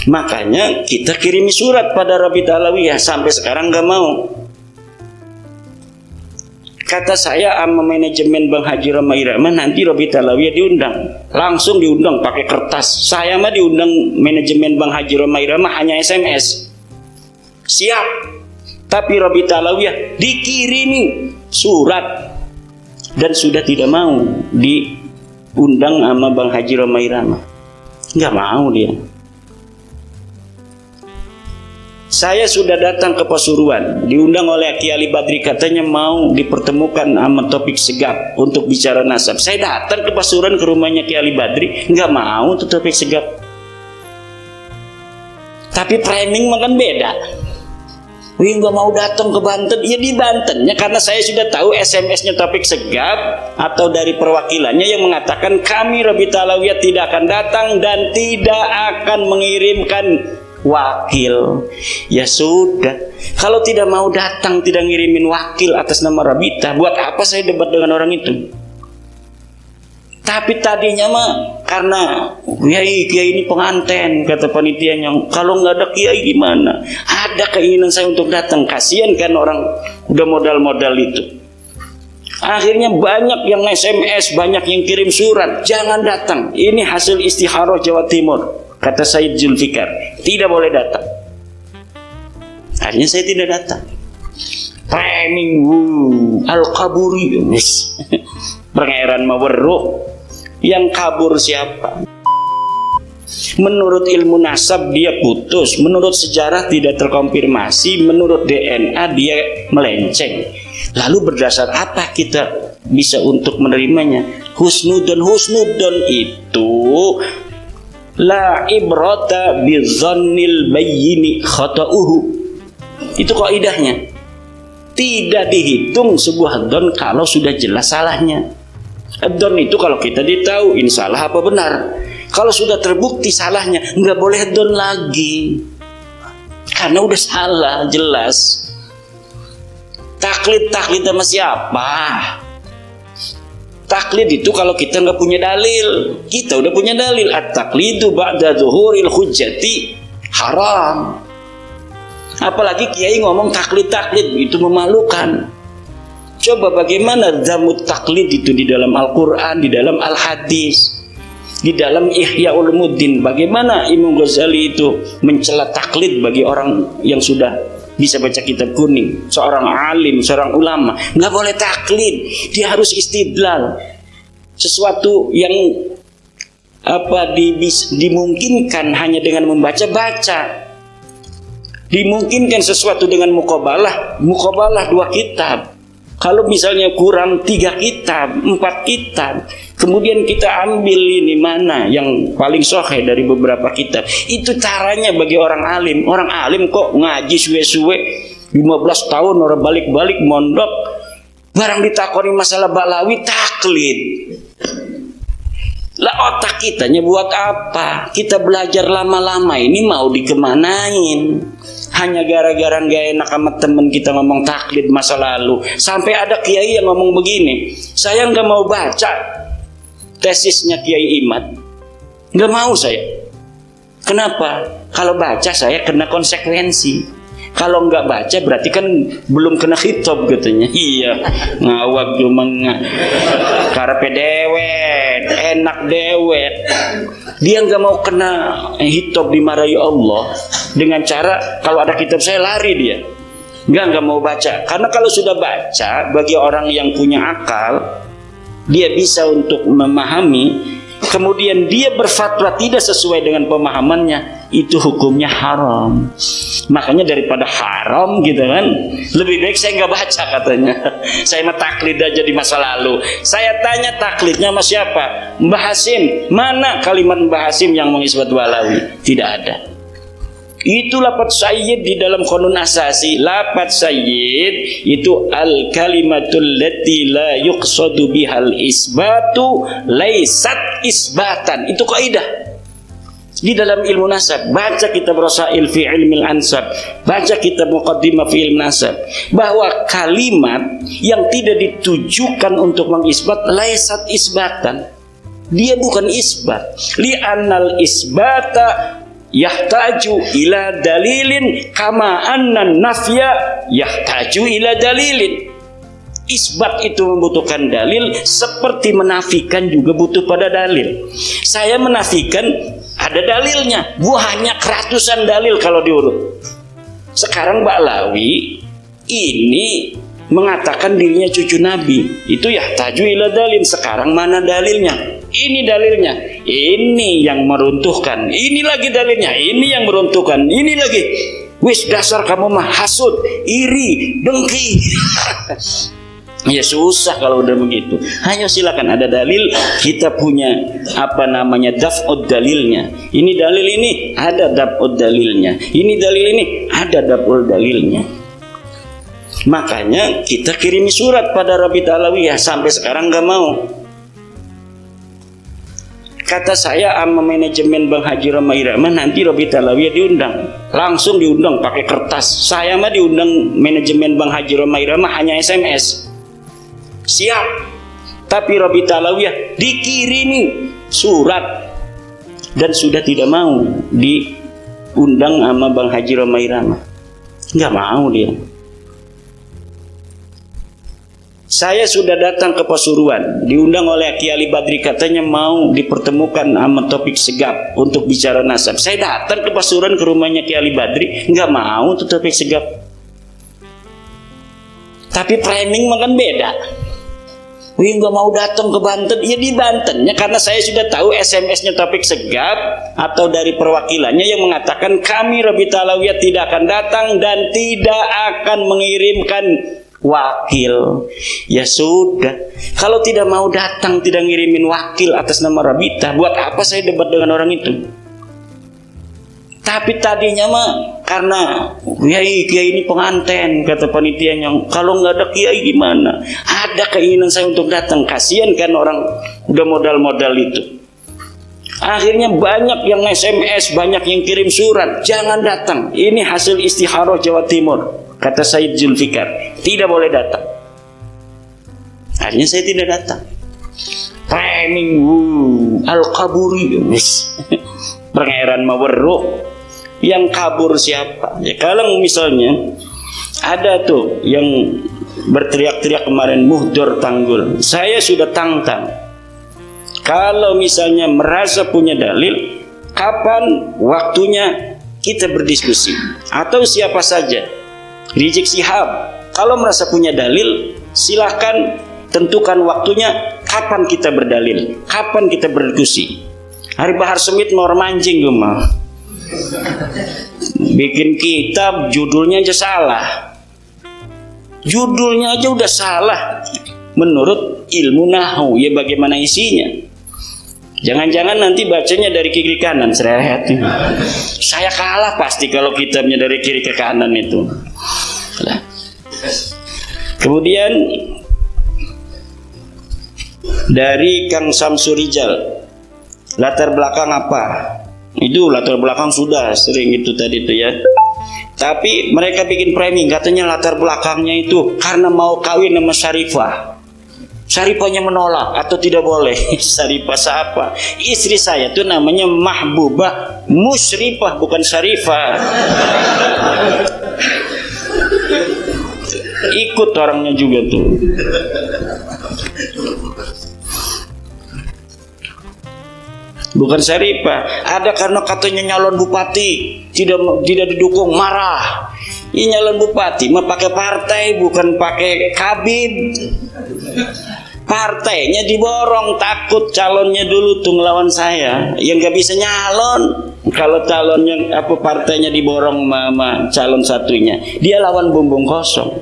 Makanya kita kirimi surat pada Rabita Alawiyah, sampai sekarang nggak mau. Kata saya sama manajemen Bang Haji Roma Irama, nanti Rabita Alawiyah diundang. Langsung diundang pakai kertas. Saya mah diundang manajemen Bang Haji Roma Irama hanya SMS. Siap. Tapi Rabita Alawiyah dikirimi surat dan sudah tidak mau diundang sama Bang Haji Roma Irama. Nggak mau dia. Saya sudah datang ke Pasuruan, diundang oleh Kiai Ali Badri, katanya mau dipertemukan sama Taufik Segaf untuk bicara nasab. Saya datang ke Pasuruan ke rumahnya Kiai Ali Badri, nggak mau tuh Taufik Segaf. Tapi framing makan beda. Wih, nggak mau datang ke Banten, ya di Bantennya karena saya sudah tahu SMS-nya Taufik Segaf atau dari perwakilannya yang mengatakan kami Rabita Alawiyah tidak akan datang dan tidak akan mengirimkan wakil. Ya sudah, kalau tidak mau datang, tidak ngirimin wakil atas nama Rabita, buat apa saya debat dengan orang itu? Tapi tadinya mah karena kiai ini penganten, kata panitianya, kalau nggak ada kiai gimana? Ada keinginan saya untuk datang, kasihan kan orang udah modal-modal itu. Akhirnya banyak yang SMS, banyak yang kirim surat, jangan datang. Ini hasil istikharah Jawa Timur. Kata Said Zulfikar, tidak boleh datang. Akhirnya saya tidak datang. Framing al-kaburi, pangeran maweruh. Yang kabur siapa? Menurut ilmu nasab dia putus, menurut sejarah tidak terkonfirmasi, menurut DNA dia melenceng. Lalu berdasar apa kita bisa untuk menerimanya? Husnudon itu la ibrata bizannil bayyini khata'uhu. Itu kaidahnya. Tidak dihitung sebuah dzon kalau sudah jelas salahnya. Dzon itu kalau kita ditahu ini salah apa benar. Kalau sudah terbukti salahnya, nggak boleh dzon lagi. Karena udah salah jelas. Taklid sama siapa? Taklid itu kalau kita nggak punya dalil. Kita udah punya dalil. At-taklidu ba'da zuhuril hujjati haram. Apalagi kiai ngomong taklid itu memalukan. Coba bagaimana zamut taklid itu di dalam Al-Quran, di dalam Al-Hadis, di dalam Ihya Ulumuddin. Bagaimana Imam Ghazali itu mencela taklid bagi orang yang sudah bisa baca kitab kuning, seorang alim, seorang ulama. Nggak boleh taklid, dia harus istidlal. Sesuatu yang dimungkinkan hanya dengan membaca-baca. Dimungkinkan sesuatu dengan muqabalah 2 kitab. Kalau misalnya kurang 3 kitab, 4 kitab, kemudian kita ambil ini mana yang paling sahih dari beberapa kitab. Itu caranya bagi orang alim. Orang alim kok ngaji suwe-suwe 15 tahun orang balik-balik mondok, barang ditakoni masalah Balawi taklid. Lah otak kitanya buat apa? Kita belajar lama-lama ini mau dikemanain? Hanya gara-gara gak enak sama temen kita ngomong taklid masa lalu. Sampai ada kiai yang ngomong begini, saya gak mau baca tesisnya Kiai Imad. Gak mau saya. Kenapa? Kalau baca saya kena konsekuensi. Kalau nggak baca berarti kan belum kena khitab katanya. Iya, ngawak cuma karepe dewet, enak dewet. Dia nggak mau kena khitab dimarahi Allah dengan cara kalau ada kitab saya lari dia. Nggak mau baca. Karena kalau sudah baca, bagi orang yang punya akal, dia bisa untuk memahami. Kemudian dia berfatwa tidak sesuai dengan pemahamannya, itu hukumnya haram. Makanya daripada haram gitu kan, lebih baik saya nggak baca katanya. Saya mah taklid aja di masa lalu. Saya tanya taklidnya sama siapa? Mbah Hasim. Mana kalimat Mbah Hasim yang mengisbat Balawi? Tidak ada. Itu lafaz sayyid di dalam qanun asasi. Lafaz sayyid itu al kalimatul lati la yuqsadu bihal isbatu laysat isbatan. Itu kaidah di dalam ilmu nasab. Baca kitab Rasail fi ilmil ansab, baca kitab Muqaddimah fi ilmu nasab, bahwa kalimat yang tidak ditujukan untuk mengisbat laysat isbatan. Dia bukan isbat. Li'annal isbata yahtaju ila dalilin kama anna nafya yahtaju ila dalilin. Isbat itu membutuhkan dalil, seperti menafikan juga butuh pada dalil. Saya menafikan ada dalilnya, banyak ratusan dalil kalau diurut. Sekarang Mbak Lawi ini mengatakan dirinya cucu Nabi, itu yahtaju ila dalil. Sekarang mana dalilnya? Ini dalilnya, ini yang meruntuhkan. Ini lagi dalilnya, ini yang meruntuhkan. Ini lagi, wis dasar kamu mah hasud, iri, dengki. Ya susah kalau udah begitu. Hanya silakan ada dalil, kita punya daf'ud dalilnya. Ini dalil ini ada daf'ud dalilnya. Ini dalil ini ada daf'ul dalilnya. Makanya kita kirimi surat pada Rabita Alawiyah, sampai sekarang nggak mau. Kata saya sama manajemen Bang Haji Roma Irama, nanti Rabita Alawiyah diundang. Langsung diundang pakai kertas. Saya mah diundang manajemen Bang Haji Roma Irama hanya SMS. Siap. Tapi Rabita Alawiyah dikirimi surat dan sudah tidak mau diundang sama Bang Haji Roma Irama. Nggak mau dia. Saya sudah datang ke Pasuruan, diundang oleh Kiai Ali Badri, katanya mau dipertemukan sama Topik Segap untuk bicara nasab. Saya datang ke Pasuruan ke rumahnya Kiai Ali Badri, nggak mau tuh Topik Segap. Tapi framing makan beda. Wih, nggak mau datang ke Banten, ya di Bantennya karena saya sudah tahu SMS-nya Topik Segap atau dari perwakilannya yang mengatakan kami Rabita Alawiyah tidak akan datang dan tidak akan mengirimkan wakil. Ya sudah, kalau tidak mau datang, tidak ngirimin wakil atas nama Rabita, buat apa saya debat dengan orang itu? Tapi tadinya mah karena kiai ini penganten, kata panitianya, kalau nggak ada kiai gimana? Ada keinginan saya untuk datang, kasihan kan orang udah modal-modal itu. Akhirnya banyak yang SMS, banyak yang kirim surat, jangan datang. Ini hasil istikharah Jawa Timur, kata Said Zulfikar, tidak boleh datang. Akhirnya saya tidak datang. Framing al-kaburi, Pangeran Maweruk. Yang kabur siapa? Ya kalau misalnya ada tuh yang berteriak-teriak kemarin muhdor tanggul, saya sudah tantang. Kalau misalnya merasa punya dalil, kapan waktunya kita berdiskusi? Atau siapa saja, Rizik Syihab, kalau merasa punya dalil, silahkan tentukan waktunya kapan kita berdalil, kapan kita berdiskusi. Hari Bahar Semit mau mancing gue mah. Bikin kitab judulnya aja salah. Judulnya aja udah salah menurut ilmu nahwu, ya bagaimana isinya? Jangan-jangan nanti bacanya dari kiri ke kanan, seret. Saya kalah pasti kalau kitabnya dari kiri ke kanan itu. Nah. Kemudian dari Kang Samsurijal, latar belakang apa? Itu latar belakang sudah sering itu tadi itu ya. Tapi mereka bikin framing, katanya latar belakangnya itu karena mau kawin sama Syarifah. Syarifahnya menolak atau tidak boleh. Syarifah siapa? Istri saya tuh namanya Mahbubah Musyrifah, bukan Syarifah. Ikut orangnya juga tuh. Bukan Syarifah. Ada karena katanya nyalon bupati tidak didukung, marah. Ini nyalon bupati mah pakai partai, bukan pakai kabin. Partainya diborong, takut calonnya dulu tuh ngelawan saya, yang nggak bisa nyalon. Kalau calonnya partainya diborong sama calon satunya, dia lawan bumbung kosong.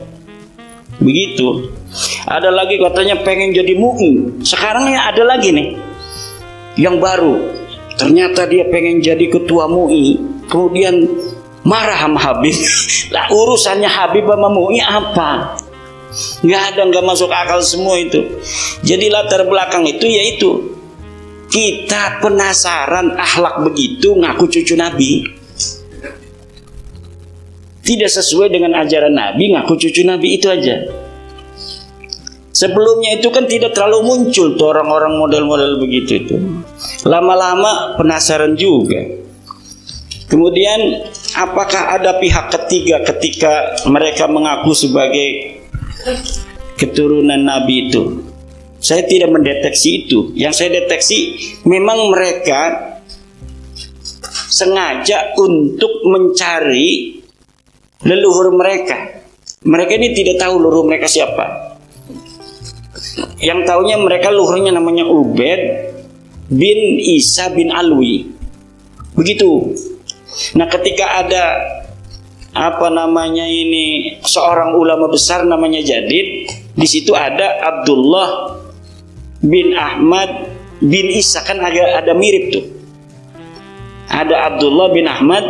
Begitu. Ada lagi katanya pengen jadi MUI. Sekarang ya ada lagi nih yang baru, ternyata dia pengen jadi ketua MUI, kemudian marah sama Habib. Lah urusannya Habib sama MUI apa? Nggak ada, nggak masuk akal semua itu. Jadi latar belakang itu yaitu kita penasaran akhlak begitu ngaku cucu Nabi, tidak sesuai dengan ajaran Nabi, ngaku cucu Nabi, itu aja. Sebelumnya itu kan tidak terlalu muncul tuh orang-orang model-model begitu itu. Lama-lama penasaran juga. Kemudian apakah ada pihak ketiga ketika mereka mengaku sebagai keturunan Nabi itu? Saya tidak mendeteksi itu. Yang saya deteksi memang mereka sengaja untuk mencari leluhur mereka. Mereka ini tidak tahu leluhur mereka siapa. Yang tahunya mereka leluhurnya namanya Ubaid bin Isa bin Alwi. Begitu. Nah, ketika ada seorang ulama besar namanya Jadid, di situ ada Abdullah bin Ahmad bin Isa, kan ada mirip tuh. Ada Abdullah bin Ahmad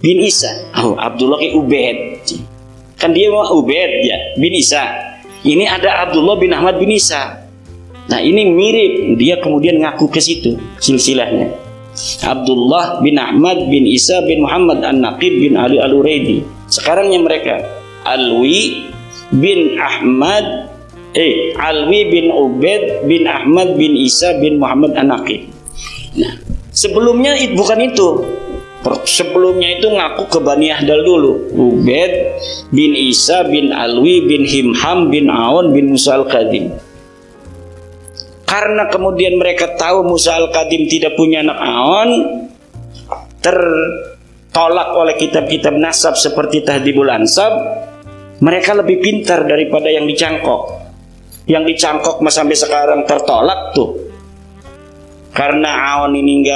bin Isa. Oh, Abdullah ke Ubaid. Kan dia mau Ubaid ya, bin Isa. Ini ada Abdullah bin Ahmad bin Isa. Nah, ini mirip, dia kemudian ngaku ke situ silsilahnya. Abdullah bin Ahmad bin Isa bin Muhammad An-Naqib bin Ali Al-Uraidi. Sekarangnya mereka Alwi bin Ubaid bin Ahmad bin Isa bin Muhammad An-Naqib. Nah, sebelumnya bukan itu. Sebelumnya itu ngaku ke Bani Ahdal dulu. Ubaid bin Isa bin Alwi bin Himham bin Aun bin Musa Al-Qadim. Karena kemudian mereka tahu Musa Al-Qadim tidak punya anak Aun, tertolak oleh kitab-kitab nasab seperti Tahdhibul Ansab, mereka lebih pintar daripada yang dicangkok. Yang dicangkok sampai sekarang tertolak tuh. Karena Aun ini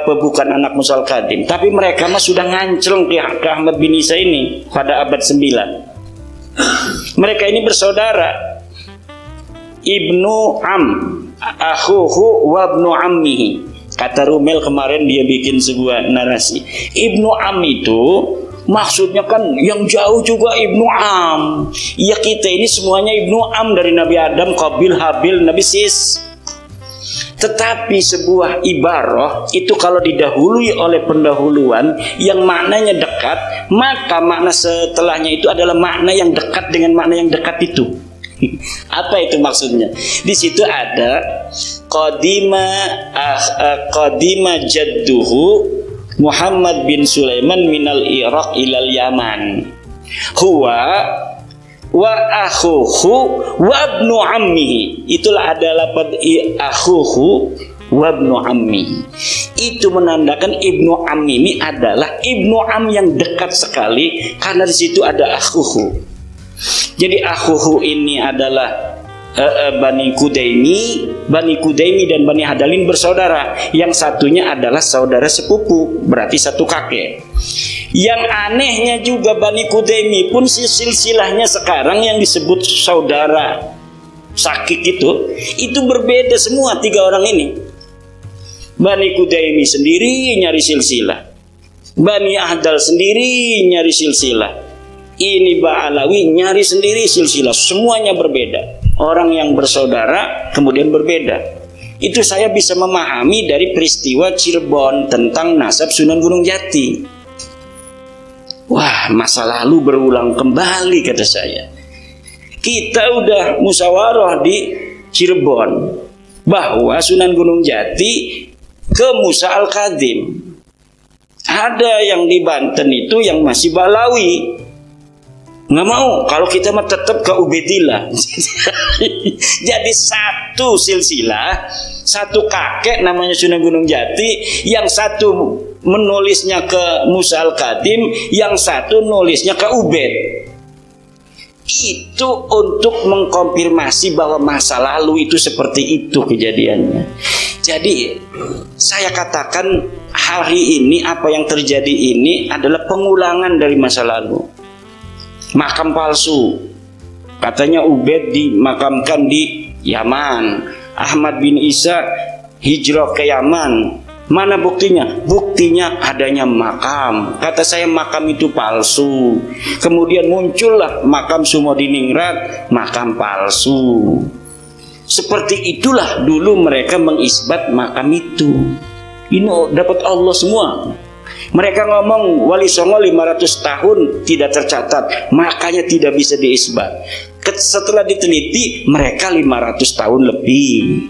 bukan anak Musa Al-Qadim. Tapi mereka sudah ngancleng ke Ahmad bin Isa ini pada abad 9. Mereka ini bersaudara. Ibnu Am, akhuhu wa ibnu ammihi. Kata Rumel kemarin dia bikin sebuah narasi. Ibnu Am itu maksudnya kan yang jauh juga Ibnu Am. Ya, kita ini semuanya Ibnu Am, dari Nabi Adam, Qabil, Habil, Nabi Sis. Tetapi sebuah ibarah itu kalau didahului oleh pendahuluan yang maknanya dekat, maka makna setelahnya itu adalah makna yang dekat dengan makna yang dekat itu. Apa itu maksudnya? Di situ ada qadima jadduhu Muhammad bin Sulaiman minal Iraq ilal Yaman. Huwa wa akhuhu wa ibnu ammihi. Itulah adalah akhuhu wa ibnu ammihi. Itu menandakan ibnu am ini adalah ibnu am yang dekat sekali, karena di situ ada akhuhu. Jadi akhuhu ini adalah Bani Kudaimi dan Bani Hadalin bersaudara. Yang satunya adalah saudara sepupu, berarti satu kakek. Yang anehnya juga Bani Kudaimi pun silsilahnya sekarang yang disebut saudara sakit itu berbeda semua tiga orang ini. Bani Kudaimi sendiri nyari silsilah, Bani Ahdal sendiri nyari silsilah, ini Ba'alawi nyari sendiri silsilah. Semuanya berbeda. Orang yang bersaudara kemudian berbeda. Itu saya bisa memahami dari peristiwa Cirebon tentang nasab Sunan Gunung Jati. Wah, masa lalu berulang kembali, kata saya. Kita udah musyawarah di Cirebon bahwa Sunan Gunung Jati ke Musa Al-Qadim. Ada yang di Banten itu yang masih Balawi. Nggak mau, kalau kita mah tetap ke Ubaidillah. Jadi satu silsilah, satu kakek namanya Sunan Gunung Jati, yang satu menulisnya ke Musa Al-Qadim, yang satu nulisnya ke Ubaid. Itu untuk mengkonfirmasi bahwa masa lalu itu seperti itu kejadiannya. Jadi saya katakan hari ini apa yang terjadi ini adalah pengulangan dari masa lalu. Makam palsu, katanya Ubaid dimakamkan di Yaman, Ahmad bin Isa hijrah ke Yaman. Mana buktinya? Buktinya adanya makam. Kata saya makam itu palsu. Kemudian muncullah makam Sumodiningrat, makam palsu. Seperti itulah dulu mereka mengisbat makam itu. Ini dapat Allah semua. Mereka ngomong Wali Songo 500 tahun tidak tercatat, makanya tidak bisa diisbat. Setelah diteliti, mereka 500 tahun lebih.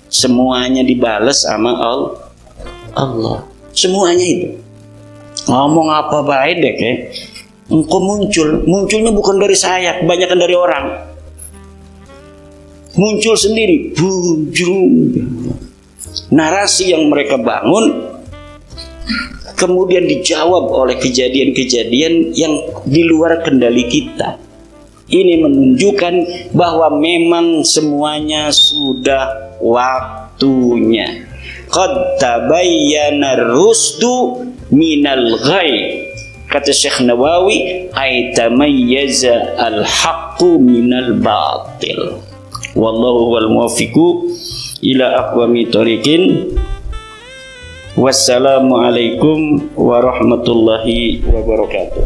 Semuanya dibalas sama Allah. Semuanya itu. Ngomong apa baik deh, engkau munculnya bukan dari saya, kebanyakan dari orang. Muncul sendiri, narasi yang mereka bangun kemudian dijawab oleh kejadian-kejadian yang di luar kendali kita. Ini menunjukkan bahwa memang semuanya sudah waktunya. Qad tabayyana rusdu minal ghai. Kata Syekh Nawawi, ay tamayyaza al-haqqu minal batil. Wallahu wal muwaffiqu ila aqwami thoriqin. Wassalamualaikum warahmatullahi wabarakatuh.